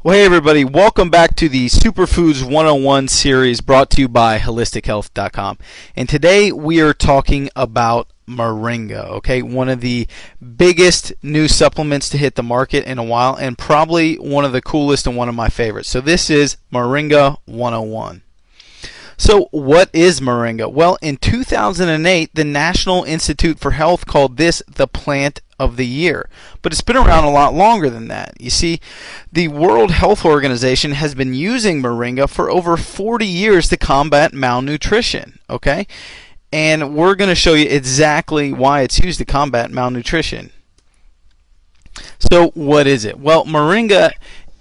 Well, hey everybody, welcome back to the Superfoods 101 series brought to you by HolisticHealth.com. And today we are talking about Moringa, okay? One of the biggest new supplements to hit the market in a while, and probably one of the coolest and one of my favorites. So this is Moringa 101. So what is Moringa? Well, in 2008, the National Institute for Health called this the plant of the year. But it's been around a lot longer than that. You see, the World Health Organization has been using Moringa for over 40 years to combat malnutrition, okay? And we're going to show you exactly why it's used to combat malnutrition. So what is it? Well, Moringa,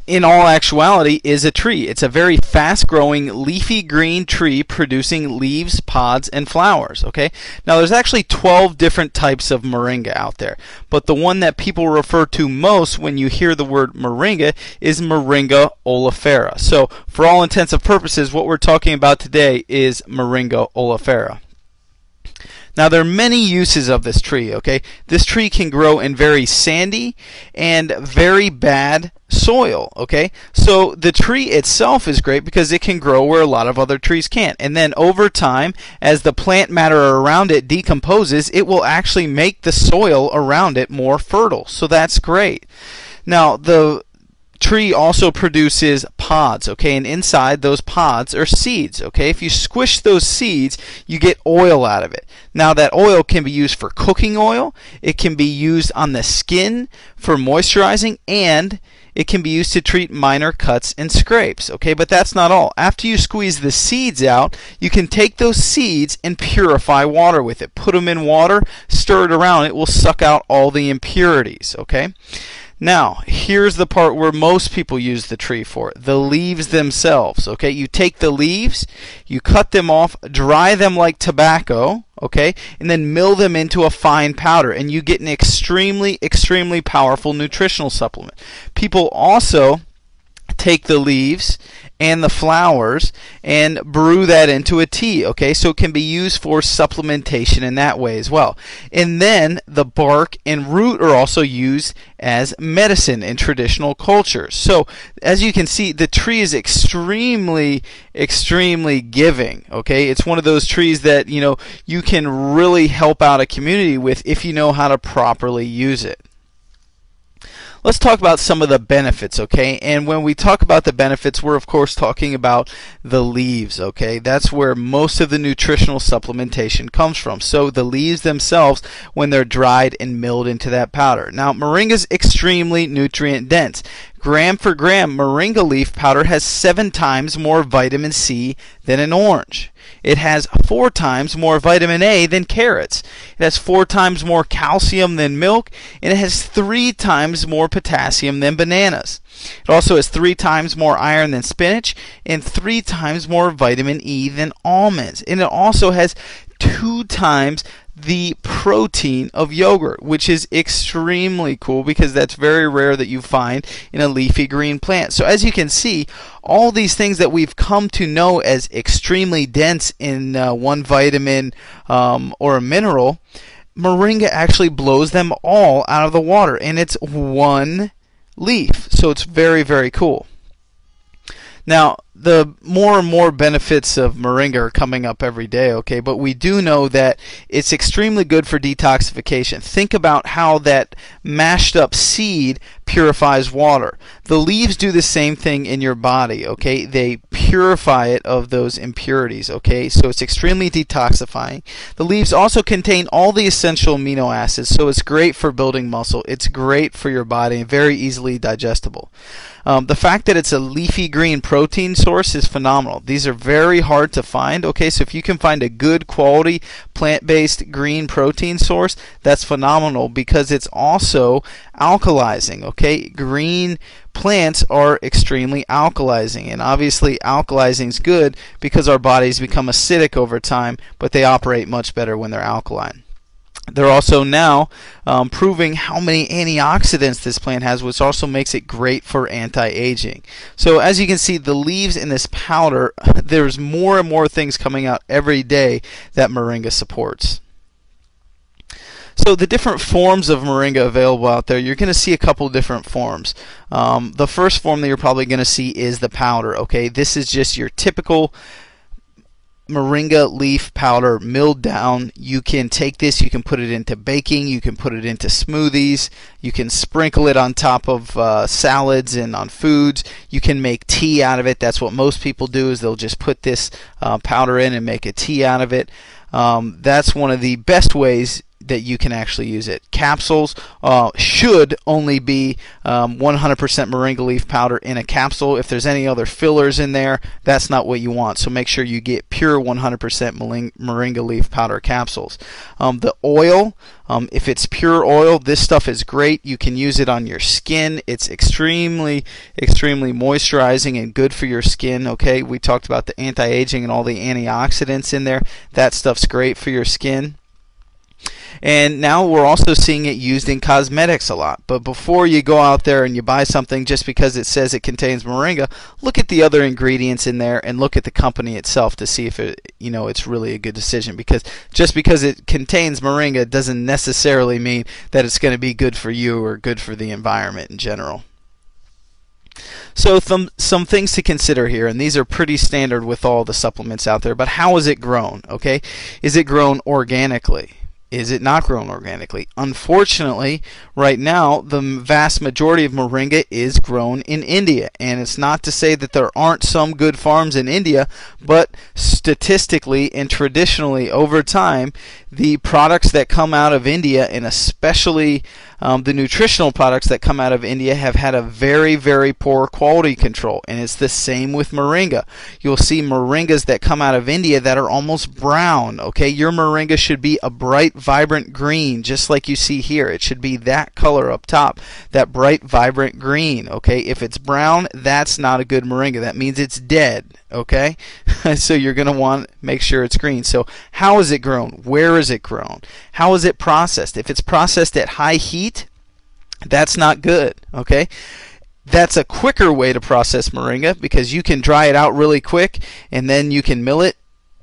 in all actuality, is a tree. It's a very fast-growing leafy green tree producing leaves, pods, and flowers, okay? Now, there's actually 12 different types of Moringa out there, but the one that people refer to most when you hear the word Moringa is Moringa oleifera. So, for all intents and purposes, what we're talking about today is Moringa oleifera. Now, there are many uses of this tree, okay? This tree can grow in very sandy and very bad soil, okay? So the tree itself is great because it can grow where a lot of other trees can't. And then over time, as the plant matter around it decomposes, it will actually make the soil around it more fertile. So that's great. Now, the tree also produces pods, okay, and inside those pods are seeds, okay? If you squish those seeds, you get oil out of it. Now, that oil can be used for cooking oil, it can be used on the skin for moisturizing, and it can be used to treat minor cuts and scrapes, okay? But that's not all. After you squeeze the seeds out, you can take those seeds and purify water with it. Put them in water, stir it around, it will suck out all the impurities, okay? Now, here's the part where most people use the tree for, the leaves themselves, okay? You take the leaves, you cut them off, dry them like tobacco, okay? And then mill them into a fine powder, and you get an extremely, extremely powerful nutritional supplement. People also take the leaves and the flowers and brew that into a tea, okay? So it can be used for supplementation in that way as well. And then the bark and root are also used as medicine in traditional cultures. So as you can see, the tree is extremely, extremely giving, okay? It's one of those trees that, you know, you can really help out a community with if you know how to properly use it. Let's talk about some of the benefits, okay? And when we talk about the benefits, we're of course talking about the leaves, okay? That's where most of the nutritional supplementation comes from. So the leaves themselves, when they're dried and milled into that powder. Now, Moringa is extremely nutrient dense. Gram for gram, Moringa leaf powder has 7 times more vitamin C than an orange. It has 4 times more vitamin A than carrots. It has 4 times more calcium than milk, and it has 3 times more potassium than bananas. It also has 3 times more iron than spinach, and 3 times more vitamin E than almonds. And it also has 2 times the protein of yogurt, which is extremely cool because that's very rare that you find in a leafy green plant. So as you can see, all these things that we've come to know as extremely dense in one vitamin or a mineral, Moringa actually blows them all out of the water, and it's one leaf. So it's very, very cool. Now, the more and more benefits of Moringa are coming up every day, okay? But we do know that it's extremely good for detoxification. Think about how that mashed up seed purifies water. The leaves do the same thing in your body, okay? They purify it of those impurities, okay? So it's extremely detoxifying. The leaves also contain all the essential amino acids, so it's great for building muscle. It's great for your body and very easily digestible. The fact that it's a leafy green protein source is phenomenal. These are very hard to find, okay? So if you can find a good quality plant-based green protein source, that's phenomenal because it's also alkalizing, okay? Green plants are extremely alkalizing, and obviously alkalizing is good because our bodies become acidic over time, but they operate much better when they're alkaline. They're also now proving how many antioxidants this plant has, which also makes it great for anti-aging. So as you can see, the leaves in this powder, there's more and more things coming out every day that Moringa supports. So the different forms of moringa available out there, you're going to see a couple different forms. The first form that you're probably going to see is the powder. Okay, this is just your typical moringa leaf powder milled down. You can take this, you can put it into baking, you can put it into smoothies, you can sprinkle it on top of salads and on foods. You can make tea out of it. That's what most people do, is they'll just put this powder in and make a tea out of it. That's one of the best ways that you can actually use it. Capsules should only be 100% moringa leaf powder in a capsule. If there's any other fillers in there, that's not what you want. So make sure you get pure 100% moringa leaf powder capsules. The oil, if it's pure oil, this stuff is great. You can use it on your skin. It's extremely moisturizing and good for your skin. Okay, we talked about the anti-aging and all the antioxidants in there. That stuff's great for your skin. And now we're also seeing it used in cosmetics a lot. But before you go out there and you buy something just because it says it contains moringa, look at the other ingredients in there and look at the company itself to see if it's really a good decision. Because just because it contains moringa doesn't necessarily mean that it's going to be good for you or good for the environment in general. So some things to consider here, and these are pretty standard with all the supplements out there. But how is it grown? Okay, is it grown organically? Is it not grown organically? Unfortunately, right now, the vast majority of moringa is grown in India. And it's not to say that there aren't some good farms in India, but statistically and traditionally over time, the products that come out of India, and especially the nutritional products that come out of India, have had a very poor quality control. And it's the same with moringa. You'll see moringas that come out of India that are almost brown. Okay, your moringa should be a bright, vibrant green, just like you see here. It should be that color up top, that bright, vibrant green. Okay, if it's brown, that's not a good moringa. That means it's dead. Okay, so you're going to want to make sure it's green. So how is it grown? Where is it grown? How is it processed? If it's processed at high heat, that's not good. Okay, that's a quicker way to process moringa because you can dry it out really quick and then you can mill it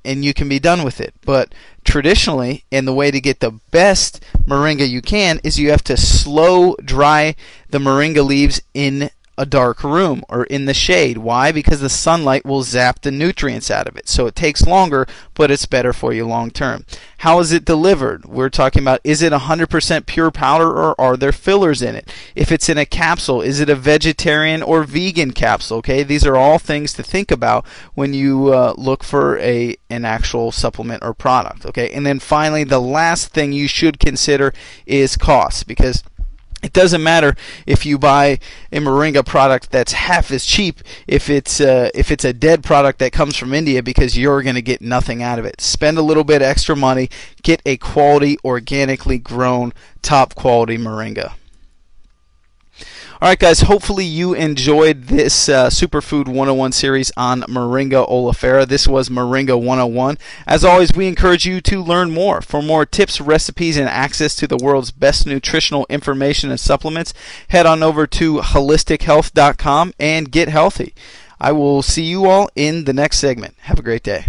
and you can be done with it. But traditionally, and the way to get the best moringa you can, is you have to slow dry the moringa leaves in a dark room or in the shade. Why? Because the sunlight will zap the nutrients out of it. So it takes longer, but it's better for you long term. How is it delivered? We're talking about, is it 100% pure powder or are there fillers in it? If it's in a capsule, is it a vegetarian or vegan capsule? Okay, these are all things to think about when you look for an actual supplement or product. Okay, and then finally, the last thing you should consider is cost, because it doesn't matter if you buy a moringa product that's half as cheap if it's a dead product that comes from India, because you're going to get nothing out of it. Spend a little bit extra money, get a quality, organically grown, top quality moringa. Alright guys, hopefully you enjoyed this Superfood 101 series on Moringa oleifera. This was Moringa 101. As always, we encourage you to learn more. For more tips, recipes, and access to the world's best nutritional information and supplements, head on over to holistichealth.com and get healthy. I will see you all in the next segment. Have a great day.